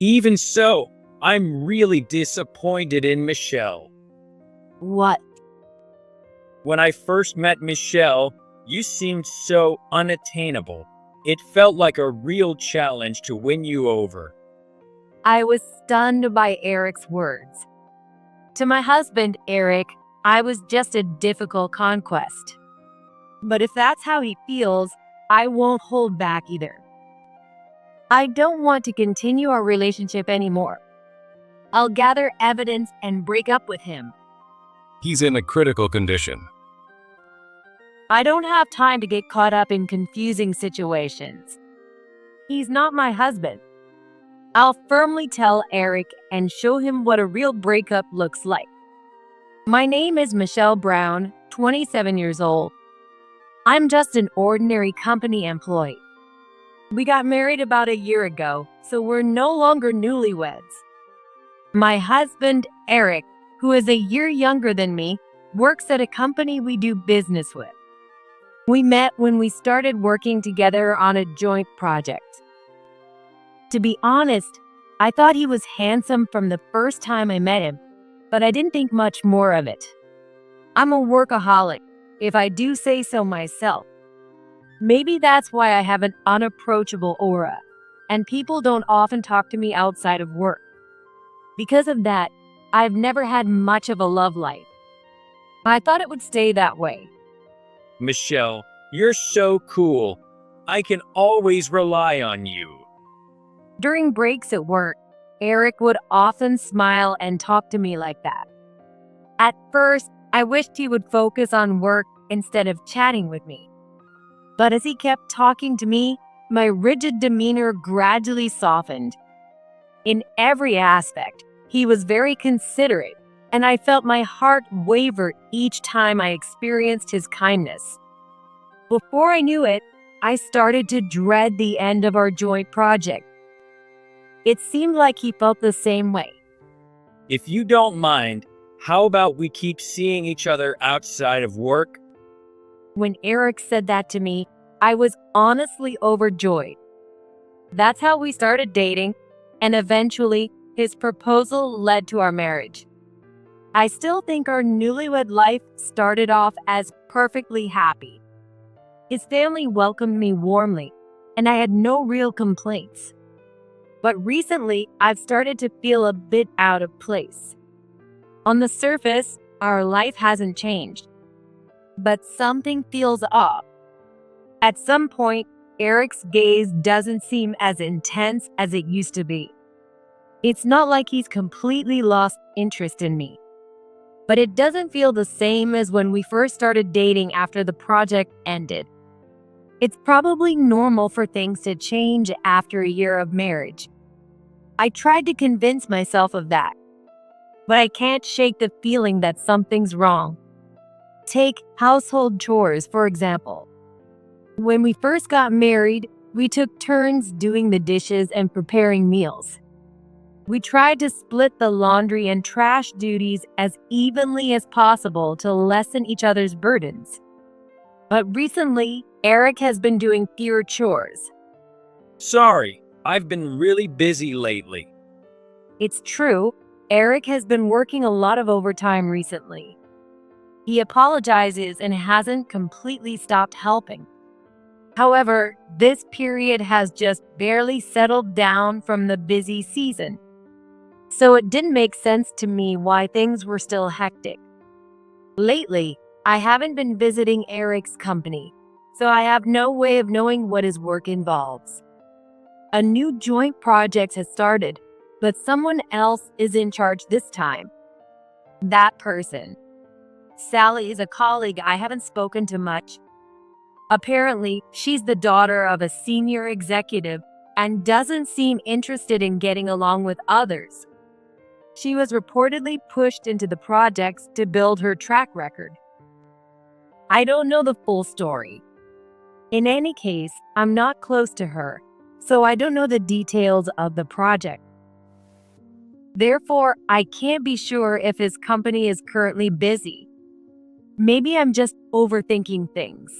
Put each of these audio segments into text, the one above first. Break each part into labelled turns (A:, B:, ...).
A: Even so, I'm really disappointed in Michelle.
B: What?
A: When I first met Michelle, you seemed so unattainable. It felt like a real challenge to win you over.
B: I was stunned by Eric's words. To my husband, Eric, I was just a difficult conquest. But if that's how he feels, I won't hold back either. I don't want to continue our relationship anymore. I'll gather evidence and break up with him.
C: He's in a critical condition.
B: I don't have time to get caught up in confusing situations. He's not my husband. I'll firmly tell Eric and show him what a real breakup looks like. My name is Michelle Brown, 27 years old. I'm just an ordinary company employee. We got married about a year ago, so we're no longer newlyweds. My husband, Eric, who is a year younger than me, works at a company we do business with. We met when we started working together on a joint project. To be honest, I thought he was handsome from the first time I met him, but I didn't think much more of it. I'm a workaholic, if I do say so myself. Maybe that's why I have an unapproachable aura, and people don't often talk to me outside of work. Because of that, I've never had much of a love life. I thought it would stay that way.
A: Michelle, you're so cool. I can always rely on you.
B: During breaks at work, Eric would often smile and talk to me like that. At first, I wished he would focus on work instead of chatting with me. But as he kept talking to me, my rigid demeanor gradually softened. In every aspect, he was very considerate, and I felt my heart waver each time I experienced his kindness. Before I knew it, I started to dread the end of our joint project. It seemed like he felt the same way.
A: If you don't mind, how about we keep seeing each other outside of work?
B: When Eric said that to me, I was honestly overjoyed. That's how we started dating, and eventually, his proposal led to our marriage. I still think our newlywed life started off as perfectly happy. His family welcomed me warmly, and I had no real complaints. But recently, I've started to feel a bit out of place. On the surface, our life hasn't changed, but something feels off. At some point, Eric's gaze doesn't seem as intense as it used to be. It's not like he's completely lost interest in me, but it doesn't feel the same as when we first started dating after the project ended. It's probably normal for things to change after a year of marriage. I tried to convince myself of that, but I can't shake the feeling that something's wrong. Take household chores, for example. When we first got married, we took turns doing the dishes and preparing meals. We tried to split the laundry and trash duties as evenly as possible to lessen each other's burdens. But recently, Eric has been doing fewer chores.
A: Sorry, I've been really busy lately.
B: It's true, Eric has been working a lot of overtime recently. He apologizes and hasn't completely stopped helping. However, this period has just barely settled down from the busy season. So it didn't make sense to me why things were still hectic. Lately, I haven't been visiting Eric's company, so I have no way of knowing what his work involves. A new joint project has started, but someone else is in charge this time. That person. Sally is a colleague I haven't spoken to much. Apparently, she's the daughter of a senior executive and doesn't seem interested in getting along with others. She was reportedly pushed into the projects to build her track record. I don't know the full story. In any case, I'm not close to her, so I don't know the details of the project. Therefore, I can't be sure if his company is currently busy. Maybe I'm just overthinking things.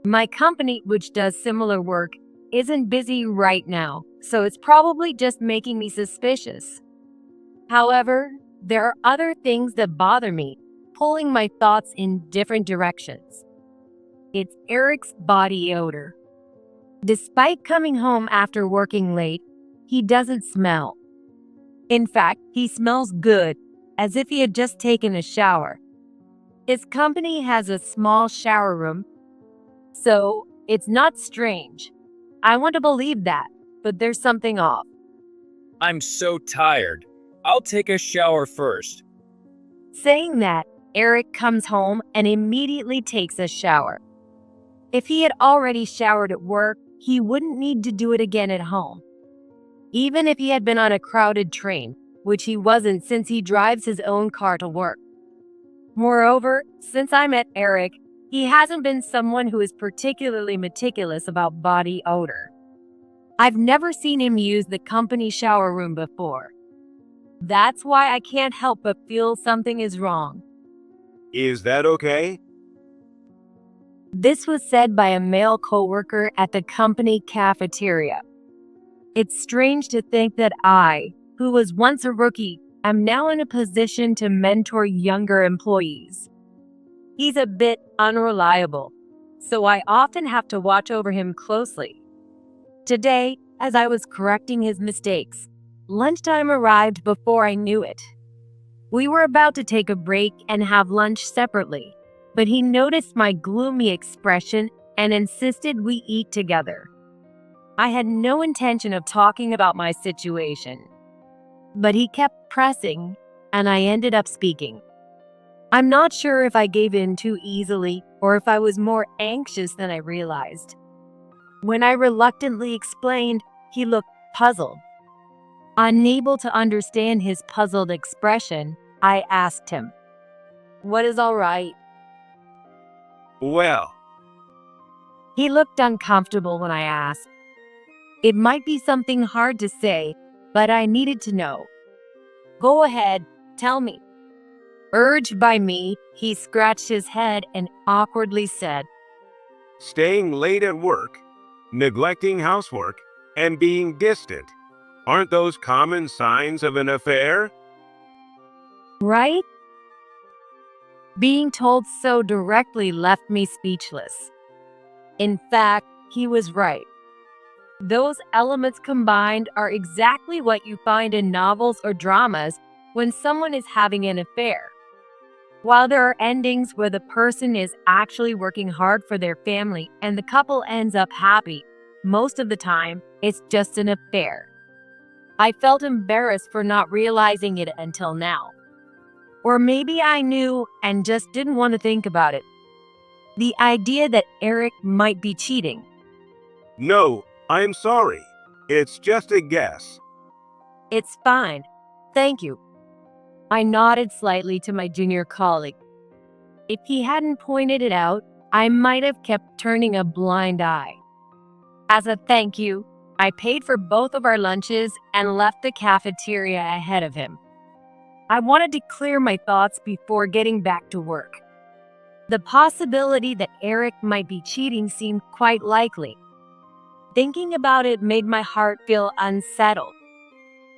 B: My company, which does similar work, isn't busy right now, so it's probably just making me suspicious. However, there are other things that bother me, pulling my thoughts in different directions. It's Eric's body odor. Despite coming home after working late, he doesn't smell. In fact, he smells good, as if he had just taken a shower. His company has a small shower room, so it's not strange. I want to believe that, but there's something off.
A: I'm so tired. I'll take a shower first.
B: Saying that, Eric comes home and immediately takes a shower. If he had already showered at work, he wouldn't need to do it again at home. Even if he had been on a crowded train, which he wasn't since he drives his own car to work. Moreover, since I met Eric, he hasn't been someone who is particularly meticulous about body odor. I've never seen him use the company shower room before. That's why I can't help but feel something is wrong.
D: Is that okay?
B: This was said by a male coworker at the company cafeteria. It's strange to think that I, who was once a rookie, am now in a position to mentor younger employees. He's a bit unreliable, so I often have to watch over him closely. Today, as I was correcting his mistakes, lunchtime arrived before I knew it. We were about to take a break and have lunch separately, but he noticed my gloomy expression and insisted we eat together. I had no intention of talking about my situation, but he kept pressing, and I ended up speaking. I'm not sure if I gave in too easily or if I was more anxious than I realized. When I reluctantly explained, he looked puzzled. Unable to understand his puzzled expression, I asked him, "What is all right?"
D: Well,
B: He looked uncomfortable when I asked. It might be something hard to say, but I needed to know. "Go ahead, tell me." Urged by me, he scratched his head and awkwardly said,
D: staying late at work, neglecting housework, and being distant. Aren't those common signs of an affair?
B: "Right?" Being told so directly left me speechless. In fact, he was right. Those elements combined are exactly what you find in novels or dramas when someone is having an affair. While there are endings where the person is actually working hard for their family and the couple ends up happy, most of the time, it's just an affair. I felt embarrassed for not realizing it until now. Or maybe I knew and just didn't want to think about it. The idea that Eric might be cheating.
D: No, I'm sorry. It's just a guess.
B: It's fine. Thank you. I nodded slightly to my junior colleague. If he hadn't pointed it out, I might have kept turning a blind eye. As a thank you, I paid for both of our lunches and left the cafeteria ahead of him. I wanted to clear my thoughts before getting back to work. The possibility that Eric might be cheating seemed quite likely. Thinking about it made my heart feel unsettled.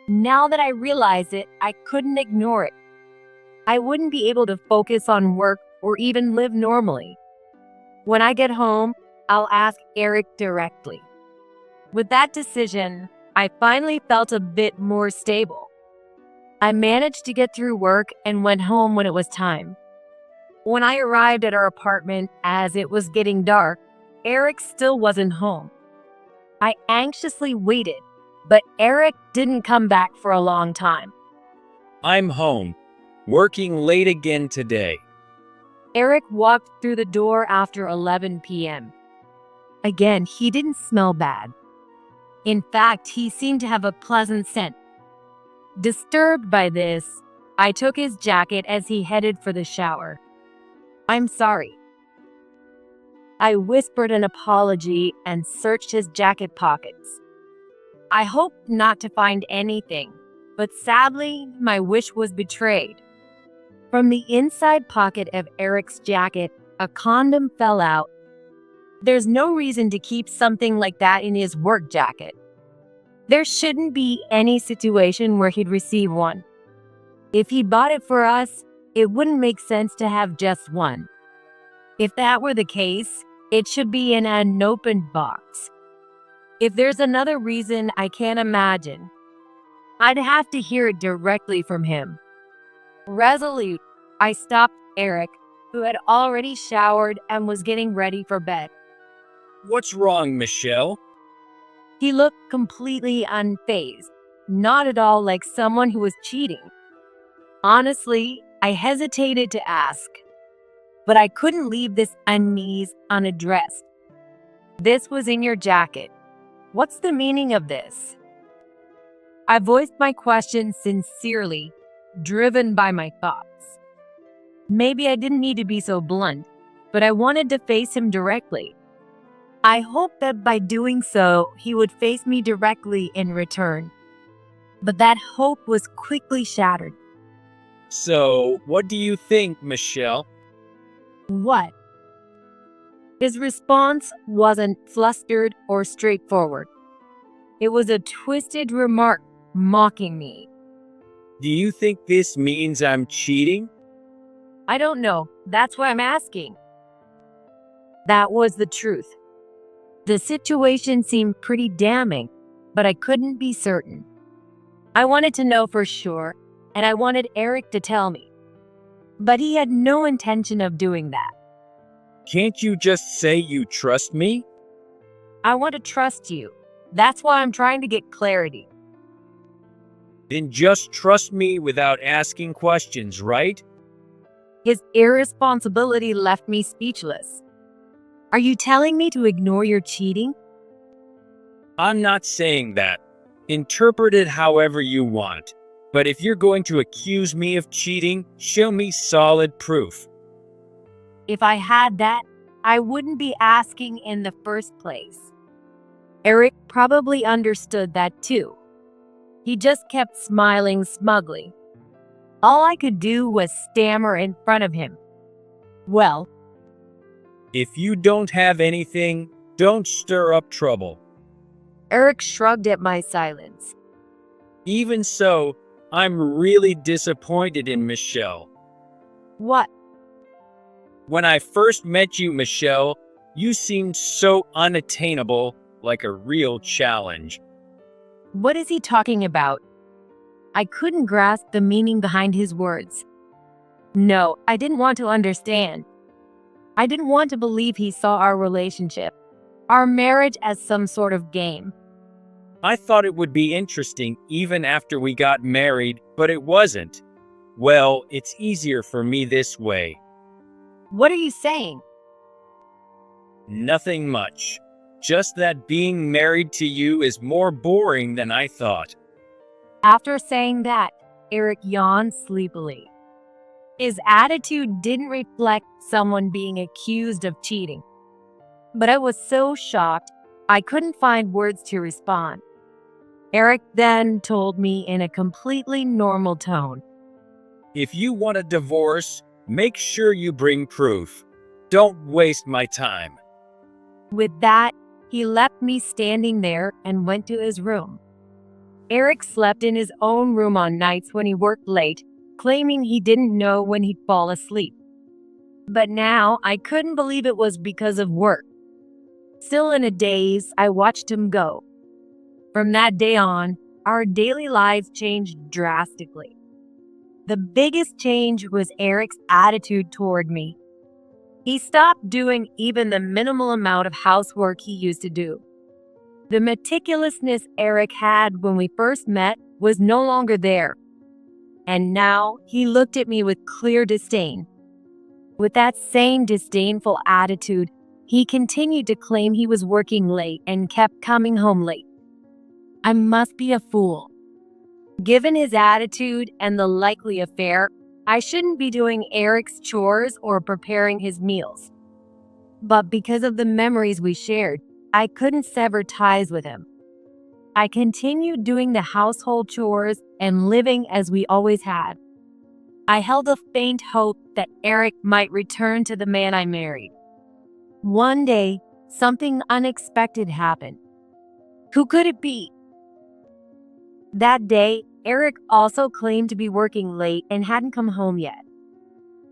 B: Now that I realize it, I couldn't ignore it. I wouldn't be able to focus on work or even live normally. When I get home, I'll ask Eric directly. With that decision, I finally felt a bit more stable. I managed to get through work and went home when it was time. When I arrived at our apartment as it was getting dark, Eric still wasn't home. I anxiously waited, but Eric didn't come back for a long time.
A: I'm home, working late again today.
B: Eric walked through the door after 11 p.m. Again, he didn't smell bad. In fact, he seemed to have a pleasant scent. Disturbed by this, I took his jacket as he headed for the shower. "I'm sorry." I whispered an apology and searched his jacket pockets. I hoped not to find anything, but sadly, my wish was betrayed. From the inside pocket of Eric's jacket, a condom fell out. There's no reason to keep something like that in his work jacket. There shouldn't be any situation where he'd receive one. If he bought it for us, it wouldn't make sense to have just one. If that were the case, it should be in an unopened box. If there's another reason I can't imagine, I'd have to hear it directly from him. Resolute, I stopped Eric, who had already showered and was getting ready for bed.
A: What's wrong, Michelle?
B: He looked completely unfazed, not at all like someone who was cheating. Honestly, I hesitated to ask, but I couldn't leave this unease unaddressed. This was in your jacket. What's the meaning of this? I voiced my question sincerely, driven by my thoughts. Maybe I didn't need to be so blunt, but I wanted to face him directly. I hoped that by doing so, he would face me directly in return. But that hope was quickly shattered.
A: So, what do you think, Michelle?
B: What? His response wasn't flustered or straightforward. It was a twisted remark mocking me.
A: Do you think this means I'm cheating?
B: I don't know. That's why I'm asking. That was the truth. The situation seemed pretty damning, but I couldn't be certain. I wanted to know for sure, and I wanted Eric to tell me. But he had no intention of doing that.
A: Can't you just say you trust me?
B: I want to trust you. That's why I'm trying to get clarity.
A: Then just trust me without asking questions, right?
B: His irresponsibility left me speechless. Are you telling me to ignore your cheating?
A: I'm not saying that. Interpret it however you want. But if you're going to accuse me of cheating, show me solid proof.
B: If I had that, I wouldn't be asking in the first place. Eric probably understood that too. He just kept smiling smugly. All I could do was stammer in front of him. Well,
A: if you don't have anything, don't stir up trouble.
B: Eric shrugged at my silence.
A: Even so, I'm really disappointed in Michelle.
B: What?
A: When I first met you, Michelle, you seemed so unattainable, like a real challenge.
B: What is he talking about? I couldn't grasp the meaning behind his words. No, I didn't want to understand. I didn't want to believe he saw our relationship, our marriage, as some sort of game.
A: I thought it would be interesting even after we got married, but it wasn't. Well, it's easier for me this way.
B: What are you saying?
A: Nothing much. Just that being married to you is more boring than I thought.
B: After saying that, Eric yawned sleepily. His attitude didn't reflect someone being accused of cheating. But I was so shocked, I couldn't find words to respond. Eric then told me in a completely normal tone.
A: If you want a divorce, make sure you bring proof. Don't waste my time.
B: With that, he left me standing there and went to his room. Eric slept in his own room on nights when he worked late, claiming he didn't know when he'd fall asleep. But now I couldn't believe it was because of work. Still in a daze, I watched him go. From that day on, our daily lives changed drastically. The biggest change was Eric's attitude toward me. He stopped doing even the minimal amount of housework he used to do. The meticulousness Eric had when we first met was no longer there. And now he looked at me with clear disdain. With that same disdainful attitude, he continued to claim he was working late and kept coming home late. I must be a fool. Given his attitude and the likely affair, I shouldn't be doing Eric's chores or preparing his meals. But because of the memories we shared, I couldn't sever ties with him. I continued doing the household chores and living as we always had. I held a faint hope that Eric might return to the man I married. One day, something unexpected happened. Who could it be? That day, Eric also claimed to be working late and hadn't come home yet.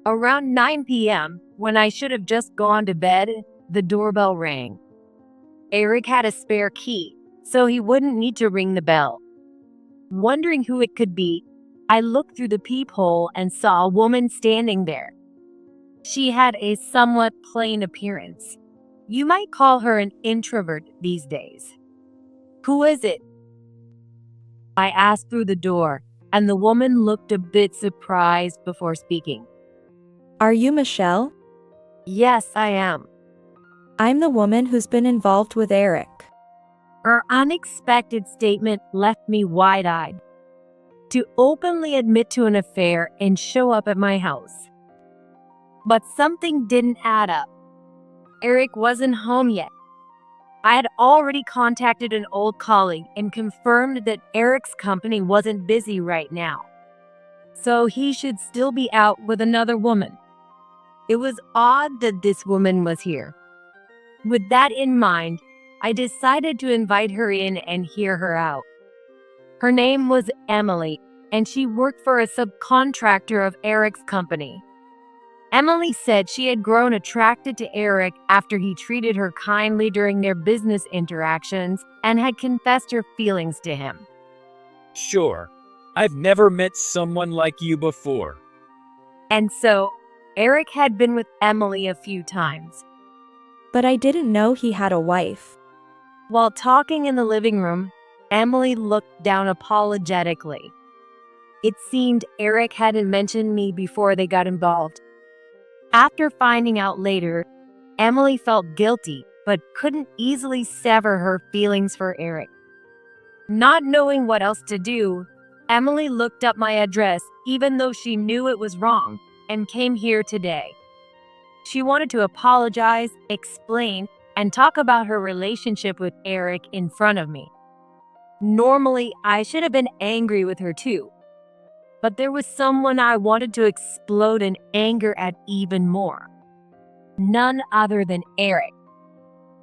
B: Around 9 p.m., when I should have just gone to bed, the doorbell rang. Eric had a spare key, so he wouldn't need to ring the bell. Wondering who it could be, I looked through the peephole and saw a woman standing there. She had a somewhat plain appearance. You might call her an introvert these days. "Who is it?" I asked through the door, and the woman looked a bit surprised before speaking.
E: Are you Michelle?
B: "Yes, I am."
E: I'm the woman who's been involved with Eric.
B: Her unexpected statement left me wide-eyed. To openly admit to an affair and show up at my house. But something didn't add up. Eric wasn't home yet. I had already contacted an old colleague and confirmed that Eric's company wasn't busy right now. So he should still be out with another woman. It was odd that this woman was here. With that in mind, I decided to invite her in and hear her out. Her name was Emily, and she worked for a subcontractor of Eric's company. Emily said she had grown attracted to Eric after he treated her kindly during their business interactions and had confessed her feelings to him.
A: Sure, I've never met someone like you before.
B: And so, Eric had been with Emily a few times.
E: But I didn't know he had a wife.
B: While talking in the living room, Emily looked down apologetically. It seemed Eric hadn't mentioned me before they got involved. After finding out later, Emily felt guilty but couldn't easily sever her feelings for Eric. Not knowing what else to do, Emily looked up my address even though she knew it was wrong and came here today. She wanted to apologize, explain, and talk about her relationship with Eric in front of me. Normally, I should have been angry with her too. But there was someone I wanted to explode in anger at even more. None other than Eric.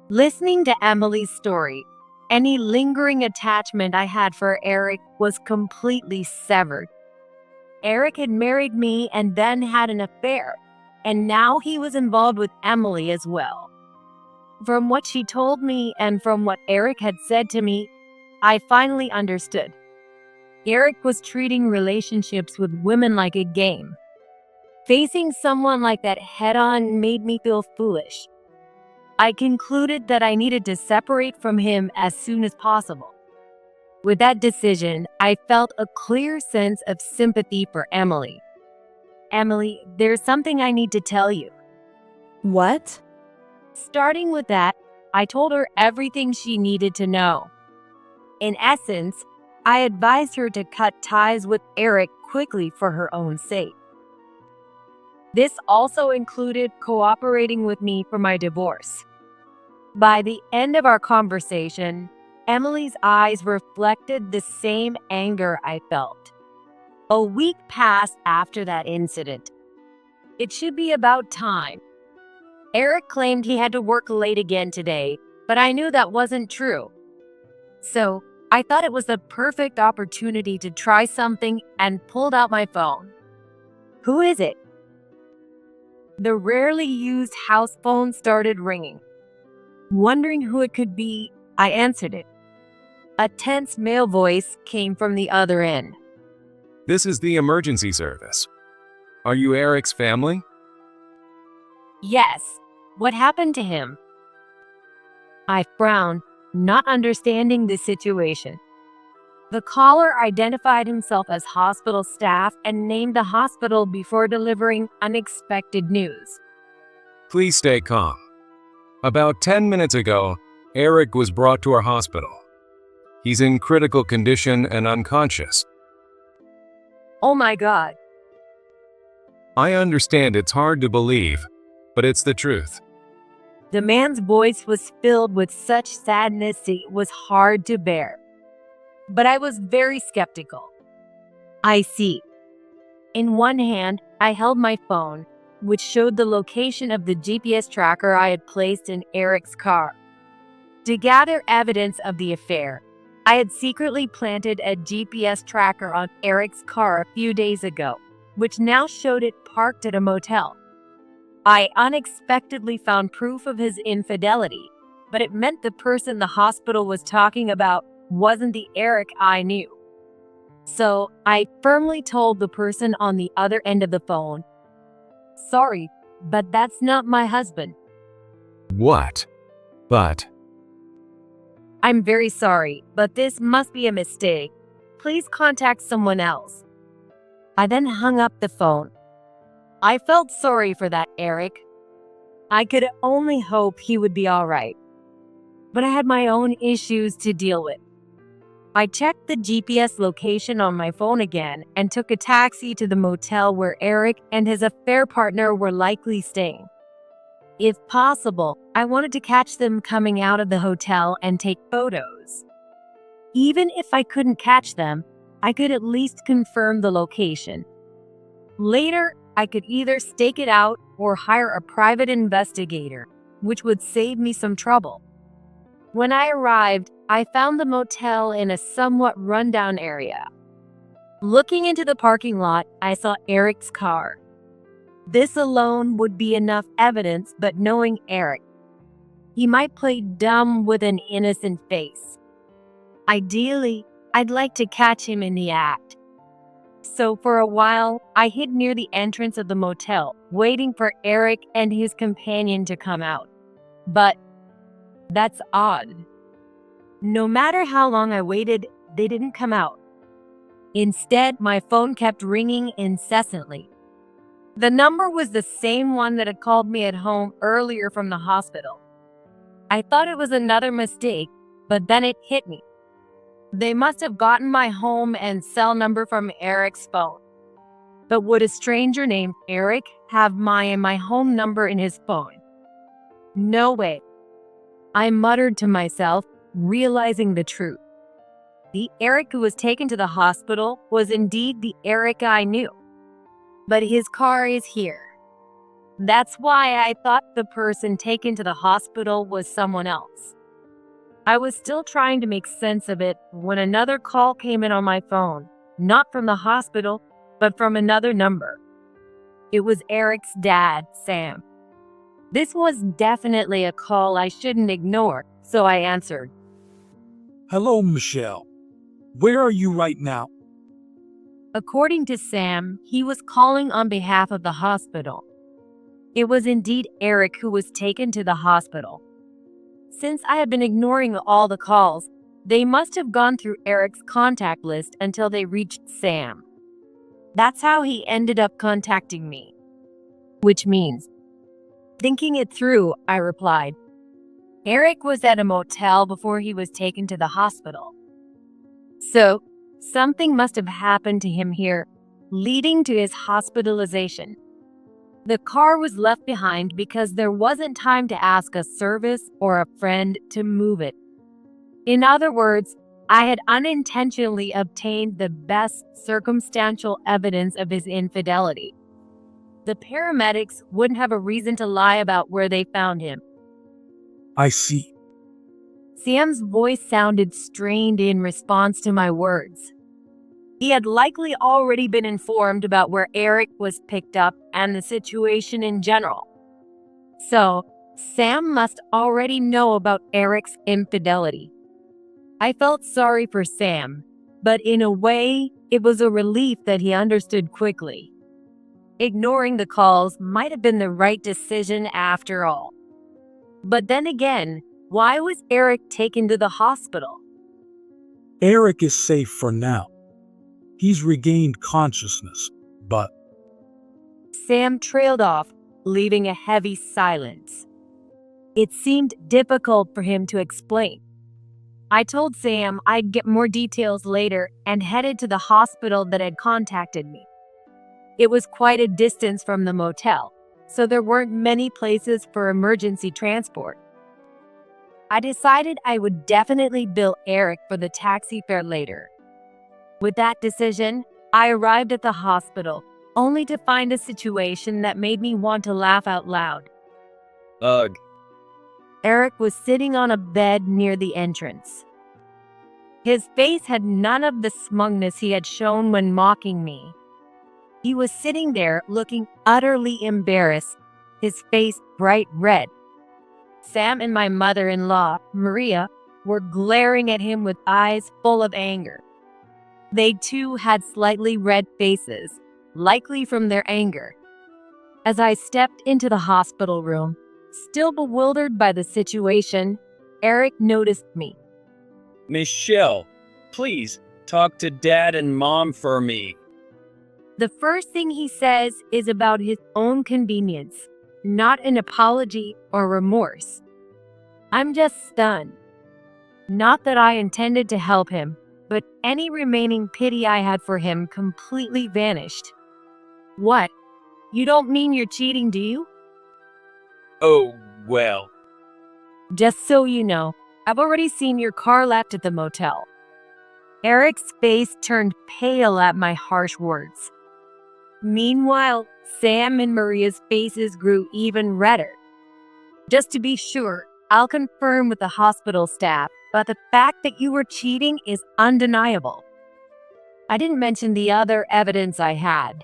B: Listening to Emily's story, any lingering attachment I had for Eric was completely severed. Eric had married me and then had an affair, and now he was involved with Emily as well. From what she told me and from what Eric had said to me, I finally understood. Eric was treating relationships with women like a game. Facing someone like that head-on made me feel foolish. I concluded that I needed to separate from him as soon as possible. With that decision, I felt a clear sense of sympathy for Emily. Emily, there's something I need to tell you.
E: What?
B: Starting with that, I told her everything she needed to know. In essence, I advised her to cut ties with Eric quickly for her own sake. This also included cooperating with me for my divorce. By the end of our conversation, Emily's eyes reflected the same anger I felt. A week passed after that incident. It should be about time. Eric claimed he had to work late again today, but I knew that wasn't true. So, I thought it was the perfect opportunity to try something and pulled out my phone. "Who is it?" The rarely used house phone started ringing. Wondering who it could be, I answered it. A tense male voice came from the other end.
C: This is the emergency service. Are you Eric's family?
B: "Yes. What happened to him?" I frowned, not understanding the situation. The caller identified himself as hospital staff and named the hospital before delivering unexpected news.
C: Please stay calm. About 10 minutes ago, Eric was brought to our hospital. He's in critical condition and unconscious.
B: Oh my God.
C: I understand it's hard to believe, but it's the truth.
B: The man's voice was filled with such sadness it was hard to bear. But I was very skeptical. I see. In one hand, I held my phone, which showed the location of the GPS tracker I had placed in Eric's car. To gather evidence of the affair, I had secretly planted a GPS tracker on Eric's car a few days ago, which now showed it parked at a motel. I unexpectedly found proof of his infidelity, but it meant the person the hospital was talking about wasn't the Eric I knew. So I firmly told the person on the other end of the phone, "Sorry, but that's not my husband.
C: What? But,
B: I'm very sorry, but this must be a mistake. Please contact someone else." I then hung up the phone. I felt sorry for that Eric. I could only hope he would be all right. But I had my own issues to deal with. I checked the GPS location on my phone again and took a taxi to the motel where Eric and his affair partner were likely staying. If possible, I wanted to catch them coming out of the hotel and take photos. Even if I couldn't catch them, I could at least confirm the location. Later, I could either stake it out or hire a private investigator, which would save me some trouble. When I arrived, I found the motel in a somewhat rundown area. Looking into the parking lot, I saw Eric's car. This alone would be enough evidence, but knowing Eric, he might play dumb with an innocent face. Ideally, I'd like to catch him in the act. So for a while, I hid near the entrance of the motel, waiting for Eric and his companion to come out. But that's odd. No matter how long I waited, they didn't come out. Instead, my phone kept ringing incessantly. The number was the same one that had called me at home earlier from the hospital. I thought it was another mistake, but then it hit me. They must have gotten my home and cell number from Eric's phone. But would a stranger named Eric have my home number in his phone? No way. I muttered to myself, realizing the truth. The Eric who was taken to the hospital was indeed the Eric I knew. But his car is here. That's why I thought the person taken to the hospital was someone else. I was still trying to make sense of it when another call came in on my phone, not from the hospital, but from another number. It was Eric's dad, Sam. This was definitely a call I shouldn't ignore, so I answered.
F: Hello, Michelle. Where are you right now?
B: According to Sam, he was calling on behalf of the hospital. It was indeed Eric who was taken to the hospital. Since I had been ignoring all the calls, they must have gone through Eric's contact list until they reached Sam. That's how he ended up contacting me. Which means, thinking it through, I replied, Eric was at a motel before he was taken to the hospital. So, something must have happened to him here, leading to his hospitalization. The car was left behind because there wasn't time to ask a service or a friend to move it. In other words, I had unintentionally obtained the best circumstantial evidence of his infidelity. The paramedics wouldn't have a reason to lie about where they found him.
F: I see.
B: Sam's voice sounded strained in response to my words. He had likely already been informed about where Eric was picked up and the situation in general. So, Sam must already know about Eric's infidelity. I felt sorry for Sam, but in a way, it was a relief that he understood quickly. Ignoring the calls might have been the right decision after all. But then again, why was Eric taken to the hospital?
F: Eric is safe for now. He's regained consciousness, but
B: Sam trailed off, leaving a heavy silence. It seemed difficult for him to explain. I told Sam I'd get more details later and headed to the hospital that had contacted me. It was quite a distance from the motel, so there weren't many places for emergency transport. I decided I would definitely bill Eric for the taxi fare later. With that decision, I arrived at the hospital, only to find a situation that made me want to laugh out loud.
A: Ugh.
B: Eric was sitting on a bed near the entrance. His face had none of the smugness he had shown when mocking me. He was sitting there looking utterly embarrassed, his face bright red. Sam and my mother-in-law, Maria, were glaring at him with eyes full of anger. They too had slightly red faces, likely from their anger. As I stepped into the hospital room, still bewildered by the situation, Eric noticed me.
A: Michelle, please talk to Dad and Mom for me.
B: The first thing he says is about his own convenience, not an apology or remorse. I'm just stunned. Not that I intended to help him, but any remaining pity I had for him completely vanished. What? You don't mean you're cheating, do you?
A: Oh, well.
B: Just so you know, I've already seen your car left at the motel. Eric's face turned pale at my harsh words. Meanwhile, Sam and Maria's faces grew even redder. Just to be sure, I'll confirm with the hospital staff, but the fact that you were cheating is undeniable. I didn't mention the other evidence I had.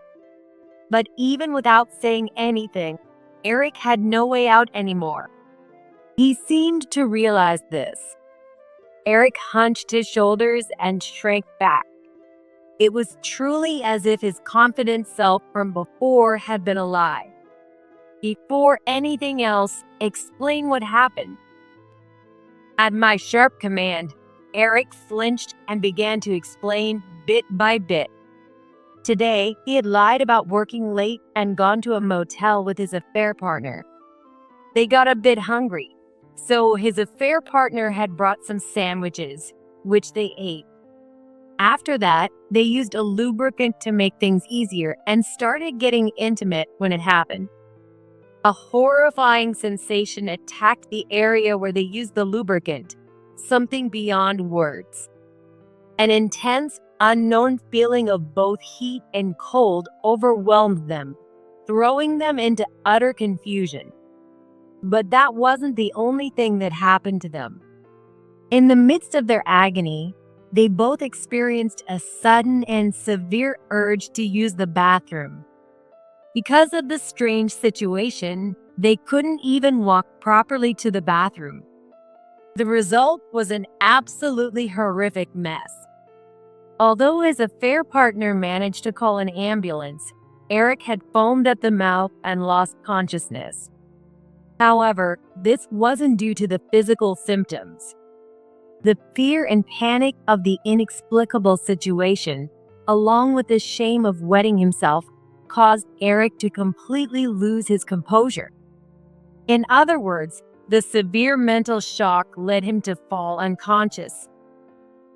B: But even without saying anything, Eric had no way out anymore. He seemed to realize this. Eric hunched his shoulders and shrank back. It was truly as if his confident self from before had been a lie. Before anything else, explain what happened. At my sharp command, Eric flinched and began to explain bit by bit. Today, he had lied about working late and gone to a motel with his affair partner. They got a bit hungry, so his affair partner had brought some sandwiches, which they ate. After that, they used a lubricant to make things easier and started getting intimate when it happened. A horrifying sensation attacked the area where they used the lubricant, something beyond words. An intense, unknown feeling of both heat and cold overwhelmed them, throwing them into utter confusion. But that wasn't the only thing that happened to them. In the midst of their agony, they both experienced a sudden and severe urge to use the bathroom. Because of the strange situation, they couldn't even walk properly to the bathroom. The result was an absolutely horrific mess. Although his affair partner managed to call an ambulance, Eric had foamed at the mouth and lost consciousness. However, this wasn't due to the physical symptoms. The fear and panic of the inexplicable situation, along with the shame of wetting himself, caused Eric to completely lose his composure. In other words, the severe mental shock led him to fall unconscious.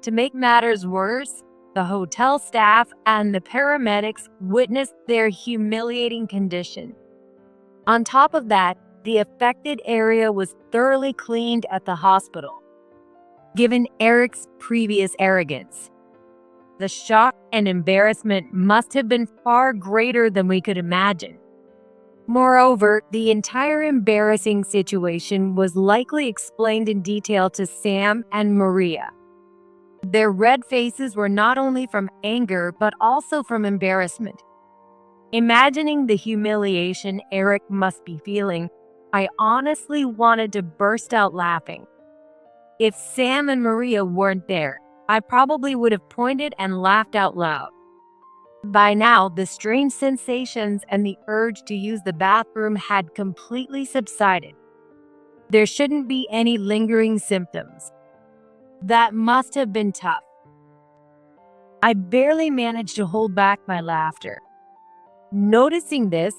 B: To make matters worse, the hotel staff and the paramedics witnessed their humiliating condition. On top of that, the affected area was thoroughly cleaned at the hospital. Given Eric's previous arrogance, the shock and embarrassment must have been far greater than we could imagine. Moreover, the entire embarrassing situation was likely explained in detail to Sam and Maria. Their red faces were not only from anger, but also from embarrassment. Imagining the humiliation Eric must be feeling, I honestly wanted to burst out laughing. If Sam and Maria weren't there, I probably would have pointed and laughed out loud. By now, the strange sensations and the urge to use the bathroom had completely subsided. There shouldn't be any lingering symptoms. That must have been tough. I barely managed to hold back my laughter. Noticing this,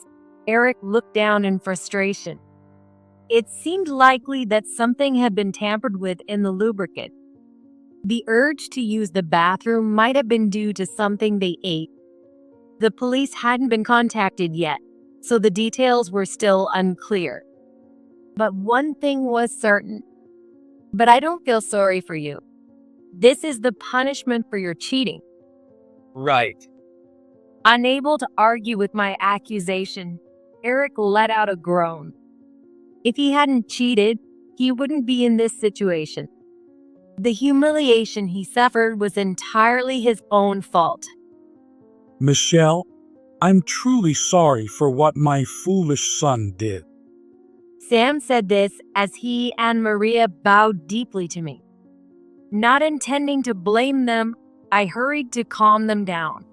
B: Eric looked down in frustration. It seemed likely that something had been tampered with in the lubricant. The urge to use the bathroom might have been due to something they ate. The police hadn't been contacted yet, so the details were still unclear. But one thing was certain. But I don't feel sorry for you. This is the punishment for your cheating.
A: Right.
B: Unable to argue with my accusation, Eric let out a groan. If he hadn't cheated, he wouldn't be in this situation. The humiliation he suffered was entirely his own fault.
F: Michelle, I'm truly sorry for what my foolish son did.
B: Sam said this as he and Maria bowed deeply to me. Not intending to blame them, I hurried to calm them down.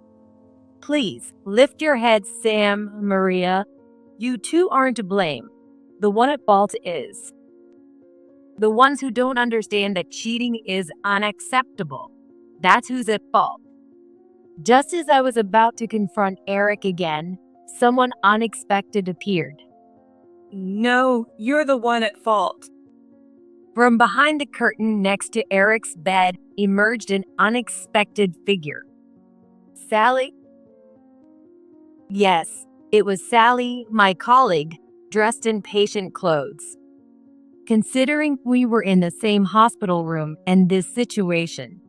B: Please, lift your heads, Sam, Maria. You two aren't to blame. The one at fault is the ones who don't understand that cheating is unacceptable. That's who's at fault. Just as I was about to confront Eric again, someone unexpected appeared.
G: No, you're the one at fault.
B: From behind the curtain next to Eric's bed emerged an unexpected figure. Sally? Yes, it was Sally, my colleague, dressed in patient clothes. Considering we were in the same hospital room and this situation,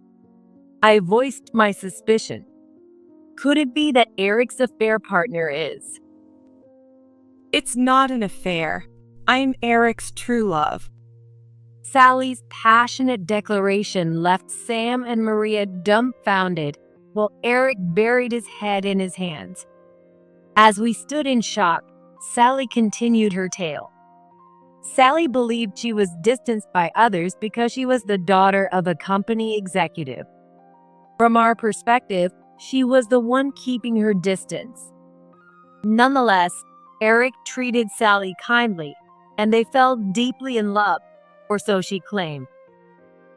B: I voiced my suspicion. Could it be that Eric's affair partner is?
G: It's not an affair. I'm Eric's true love.
B: Sally's passionate declaration left Sam and Maria dumbfounded while Eric buried his head in his hands. As we stood in shock, Sally continued her tale. Sally believed she was distanced by others because she was the daughter of a company executive. From our perspective, she was the one keeping her distance. Nonetheless, Eric treated Sally kindly, and they fell deeply in love, or so she claimed.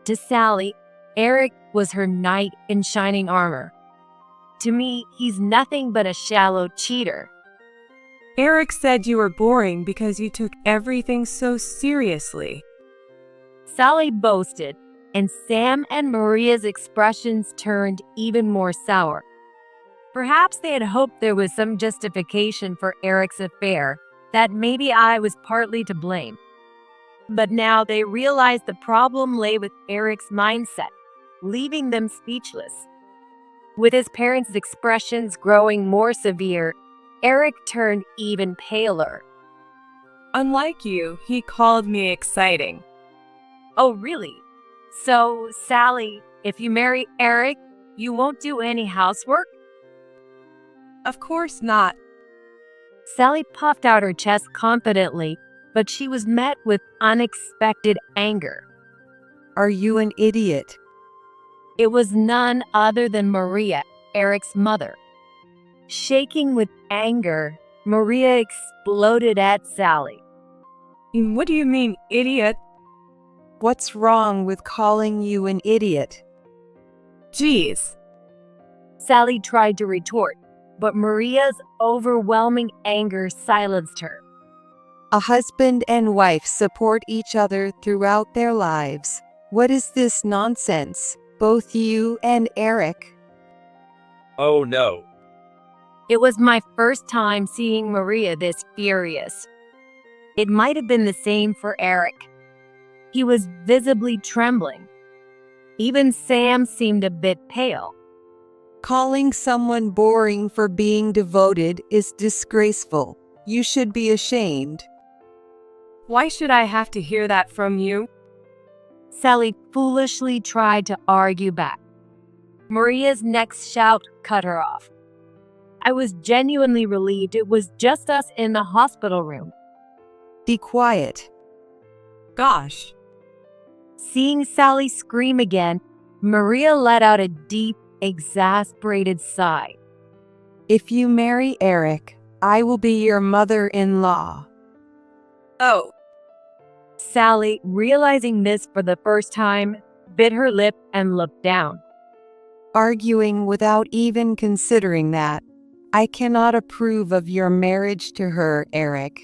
B: To Sally, Eric was her knight in shining armor. To me, he's nothing but a shallow cheater.
G: Eric said you were boring because you took everything so seriously.
B: Sally boasted, and Sam and Maria's expressions turned even more sour. Perhaps they had hoped there was some justification for Eric's affair, that maybe I was partly to blame. But now they realized the problem lay with Eric's mindset, leaving them speechless. With his parents' expressions growing more severe, Eric turned even paler.
G: Unlike you, he called me exciting.
B: Oh, really? So, Sally, if you marry Eric, you won't do any housework?
G: Of course not.
B: Sally puffed out her chest confidently, but she was met with unexpected anger.
H: Are you an idiot?
B: It was none other than Maria, Eric's mother. Shaking with anger, Maria exploded at Sally.
G: What do you mean, idiot?
H: What's wrong with calling you an idiot?
G: Jeez.
B: Sally tried to retort, but Maria's overwhelming anger silenced her.
H: A husband and wife support each other throughout their lives. What is this nonsense, both you and Eric?
A: Oh no.
B: It was my first time seeing Maria this furious. It might have been the same for Eric. He was visibly trembling. Even Sam seemed a bit pale.
H: Calling someone boring for being devoted is disgraceful. You should be ashamed.
G: Why should I have to hear that from you?
B: Sally foolishly tried to argue back. Maria's next shout cut her off. I was genuinely relieved it was just us in the hospital room.
H: Be quiet.
G: Gosh.
B: Seeing Sally scream again, Maria let out a deep, exasperated sigh.
H: If you marry Eric, I will be your mother-in-law.
G: Oh.
B: Sally, realizing this for the first time, bit her lip and looked down.
H: Arguing without even considering that. I cannot approve of your marriage to her, Eric.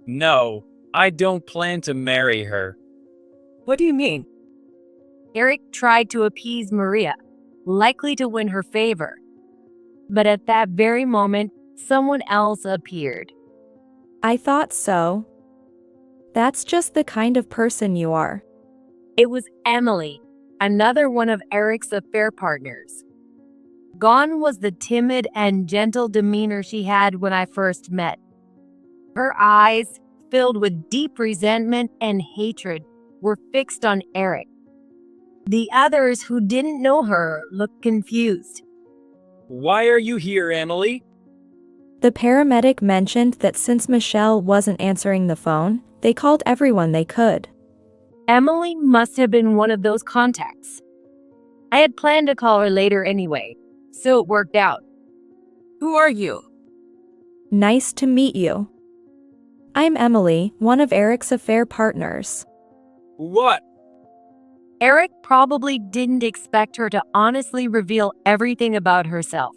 A: No, I don't plan to marry her.
G: What do you mean?
B: Eric tried to appease Maria, likely to win her favor. But at that very moment, someone else appeared.
E: I thought so. That's just the kind of person you are.
B: It was Emily, another one of Eric's affair partners. Gone was the timid and gentle demeanor she had when I first met. Her eyes, filled with deep resentment and hatred, were fixed on Eric. The others who didn't know her looked confused.
A: Why are you here, Emily?
E: The paramedic mentioned that since Michelle wasn't answering the phone, they called everyone they could.
B: Emily must have been one of those contacts. I had planned to call her later anyway, so it worked out.
G: Who are you?
E: Nice to meet you. I'm Emily, one of Eric's affair partners.
A: What?
B: Eric probably didn't expect her to honestly reveal everything about herself.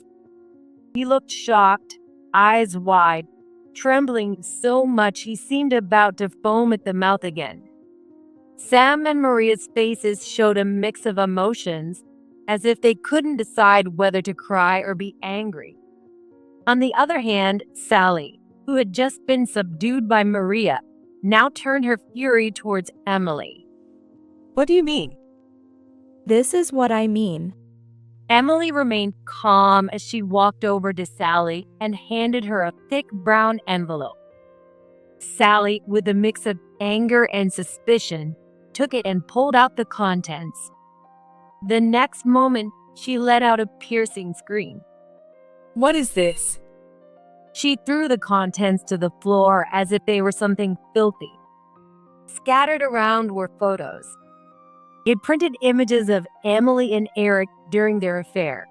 B: He looked shocked, eyes wide, trembling so much he seemed about to foam at the mouth again. Sam and Maria's faces showed a mix of emotions, as if they couldn't decide whether to cry or be angry. On the other hand, Sally, who had just been subdued by Maria, now turned her fury towards Emily.
G: What do you mean?
E: This is what I mean.
B: Emily remained calm as she walked over to Sally and handed her a thick brown envelope. Sally, with a mix of anger and suspicion, took it and pulled out the contents. The next moment, she let out a piercing scream.
G: What is this?
B: She threw the contents to the floor as if they were something filthy. Scattered around were photos. It printed images of Emily and Eric during their affair.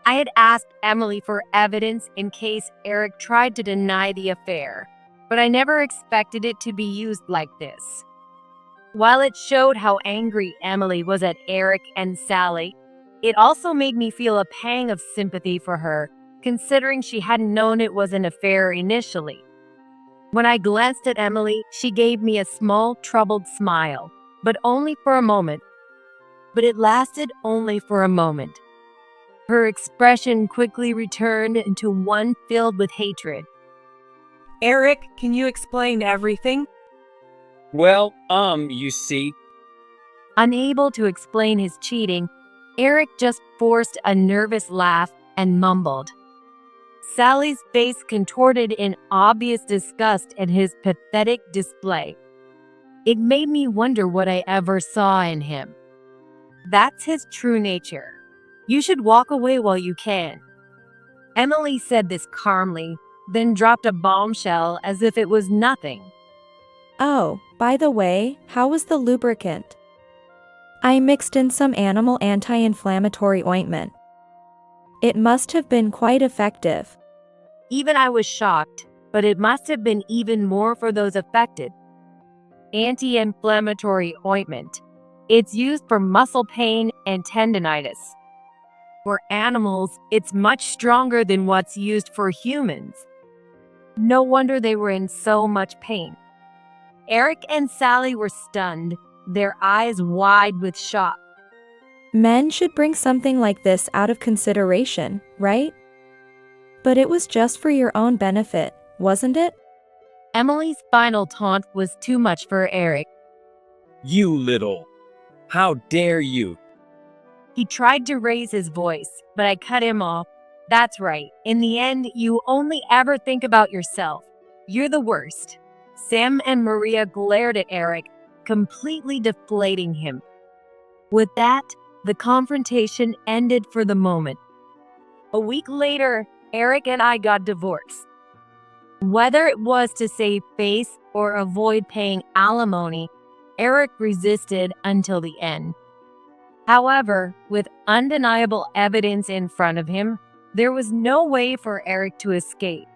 B: I had asked Emily for evidence in case Eric tried to deny the affair, but I never expected it to be used like this. While it showed how angry Emily was at Eric and Sally, it also made me feel a pang of sympathy for her, considering she hadn't known it was an affair initially. When I glanced at Emily, she gave me a small, troubled smile, but only for a moment. But it lasted only for a moment. Her expression quickly returned into one filled with hatred.
G: Eric, can you explain everything?
A: Well, you see.
B: Unable to explain his cheating, Eric just forced a nervous laugh and mumbled. Sally's face contorted in obvious disgust at his pathetic display. It made me wonder what I ever saw in him. That's his true nature. You should walk away while you can. Emily said this calmly, then dropped a bombshell as if it was nothing.
E: Oh, by the way, how was the lubricant? I mixed in some animal anti-inflammatory ointment. It must have been quite effective.
B: Even I was shocked, but it must have been even more for those affected. Anti-inflammatory ointment. It's used for muscle pain and tendinitis. For animals, it's much stronger than what's used for humans. No wonder they were in so much pain. Eric and Sally were stunned, their eyes wide with shock.
E: Men should bring something like this out of consideration, right? But it was just for your own benefit, wasn't it?
B: Emily's final taunt was too much for Eric.
A: You little. How dare you?
B: He tried to raise his voice, but I cut him off. That's right. In the end, you only ever think about yourself. You're the worst. Sam and Maria glared at Eric, completely deflating him. With that, the confrontation ended for the moment. A week later, Eric and I got divorced. Whether it was to save face or avoid paying alimony, Eric resisted until the end. However, with undeniable evidence in front of him, there was no way for Eric to escape.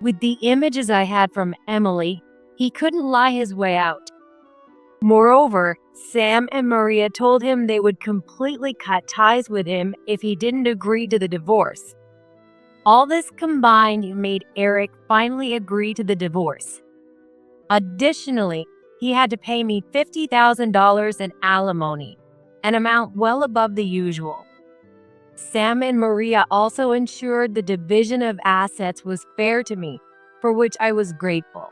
B: With the images I had from Emily, he couldn't lie his way out. Moreover, Sam and Maria told him they would completely cut ties with him if he didn't agree to the divorce. All this combined made Eric finally agree to the divorce. Additionally, he had to pay me $50,000 in alimony, an amount well above the usual. Sam and Maria also ensured the division of assets was fair to me, for which I was grateful.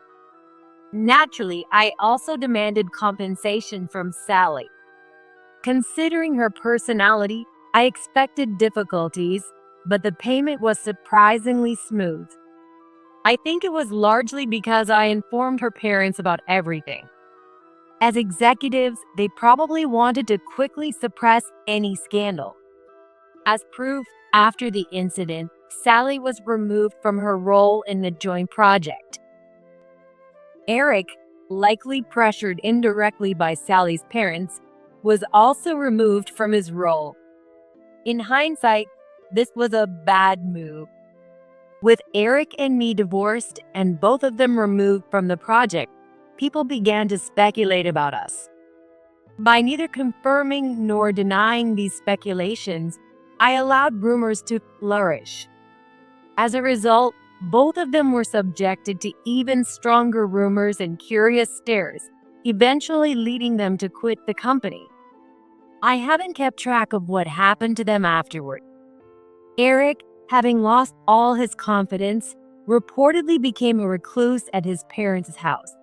B: Naturally, I also demanded compensation from Sally. Considering her personality, I expected difficulties, but the payment was surprisingly smooth. I think it was largely because I informed her parents about everything. As executives, they probably wanted to quickly suppress any scandal. As proof, after the incident, Sally was removed from her role in the joint project. Eric, likely pressured indirectly by Sally's parents, was also removed from his role. In hindsight, this was a bad move. With Eric and me divorced and both of them removed from the project, people began to speculate about us. By neither confirming nor denying these speculations, I allowed rumors to flourish. As a result, both of them were subjected to even stronger rumors and curious stares, eventually leading them to quit the company. I haven't kept track of what happened to them afterward. Eric, having lost all his confidence, reportedly became a recluse at his parents' house.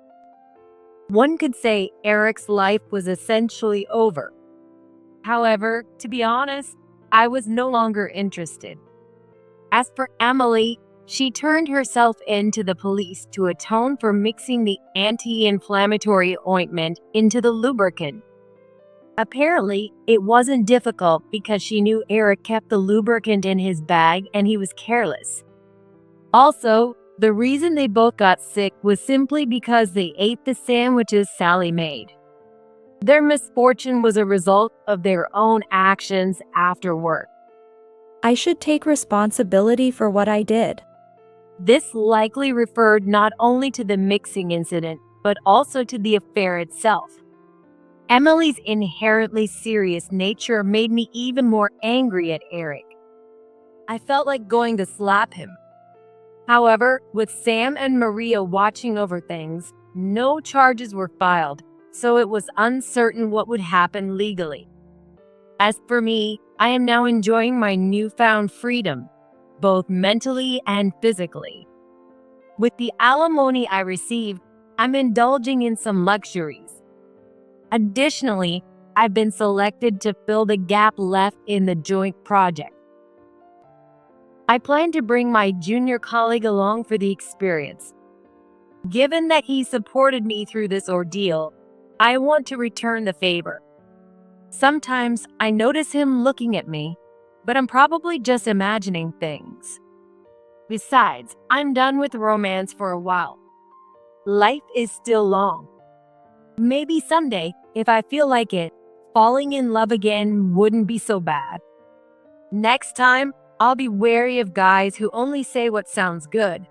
B: One could say Eric's life was essentially over. However, to be honest, I was no longer interested. As for Emily, she turned herself in to the police to atone for mixing the anti-inflammatory ointment into the lubricant. Apparently, it wasn't difficult because she knew Eric kept the lubricant in his bag and he was careless. Also, the reason they both got sick was simply because they ate the sandwiches Sally made. Their misfortune was a result of their own actions after work.
E: I should take responsibility for what I did.
B: This likely referred not only to the mixing incident, but also to the affair itself. Emily's inherently serious nature made me even more angry at Eric. I felt like going to slap him. However, with Sam and Maria watching over things, no charges were filed, so it was uncertain what would happen legally. As for me, I am now enjoying my newfound freedom, both mentally and physically. With the alimony I received, I'm indulging in some luxuries. Additionally, I've been selected to fill the gap left in the joint project. I plan to bring my junior colleague along for the experience. Given that he supported me through this ordeal, I want to return the favor. Sometimes I notice him looking at me, but I'm probably just imagining things. Besides, I'm done with romance for a while. Life is still long. Maybe someday, if I feel like it, falling in love again wouldn't be so bad. Next time, I'll be wary of guys who only say what sounds good.